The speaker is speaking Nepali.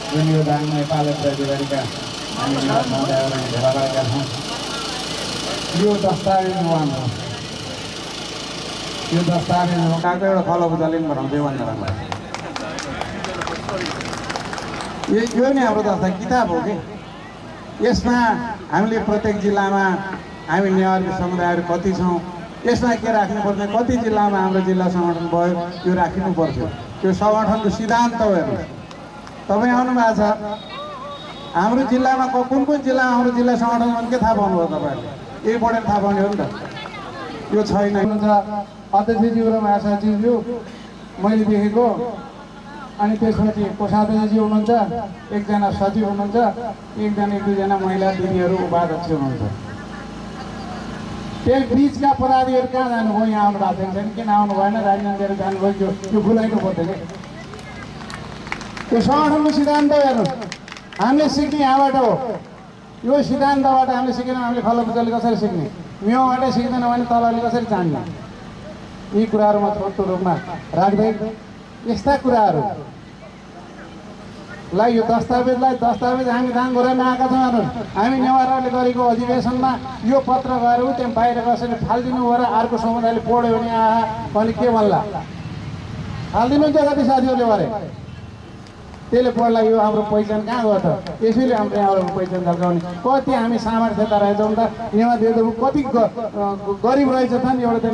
जुन यो दाङ नेपाल प्रतिनिधिका हामी महोदयहरूलाई भेला भएका छौँ। यो दस्तावेज वान हो। यो दस्तावेज हो काको एउटा खलबुदाले बनाउँदै भनेर यो नै हाम्रो दस्तावेज किताब हो कि यसमा हामीले प्रत्येक जिल्लामा हामी नेवारी समुदायहरू कति छौँ, यसमा के राख्नुपर्ने, कति जिल्लामा हाम्रो जिल्ला सङ्गठन भयो त्यो राख्नु पर्थ्यो। त्यो सङ्गठनको सिद्धान्त हो। हेर्नुहोस्, तपाईँ आउनु भएको छ हाम्रो जिल्लामा कुन कुन जिल्लामा हाम्रो जिल्ला सङ्गठन भने के थाहा पाउनुभयो तपाईँहरूले? यही पढेर थाहा पाउने हो नि त। यो छैन। अध्यक्षज्यू र महासचिवज्यू मैले देखेको, अनि त्यसपछि कोषाध्यक्षजी हुनुहुन्छ, एकजना सचिव हुनुहुन्छ, एकजना एक दुईजना महिला दिदीहरू उपाध्यक्ष हुनुहुन्छ। त्यही बिचका पदाधिहरू कहाँ जानुभयो? यहाँ आउनु भएको छैन। किन आउनु भएन? राजनीति गरेर जानुभयो। यो भुलाइनु पर्थ्यो कि त्यो सङ्गठनको सिद्धान्त हेर्नु। हामीले सिक्ने यहाँबाट हो। यो सिद्धान्तबाट हामीले सिकेन। हामीले खलबुदाले कसरी सिक्ने? मेवाबाटै सिक्दैन भने तलले कसरी जान्ने? यी कुराहरूमा छोटो रूपमा राख्दै यस्ता कुराहरूलाई यो दस्तावेज हामी दाङ गराउन आएका छौँ। हेर्नुहोस्, हामी नेवारहरूले गरेको अधिवेशनमा यो पत्र गएर त्यहाँ बाहिर कसैले फालिदिनु भएर अर्को समुदायले पढ्यो भने भने के भन्ला? फालिदिनुहुन्छ कति साथीहरूले गरे? त्यसले पढ्ला यो हाम्रो पहिचान कहाँ गयो त? यसैले हाम्रो यहाँबाट पहिचान झल्काउने। कति हामी सामर्थ्यता रहेछौँ त? यहाँ कति गरिब रहेछ त नि एउटा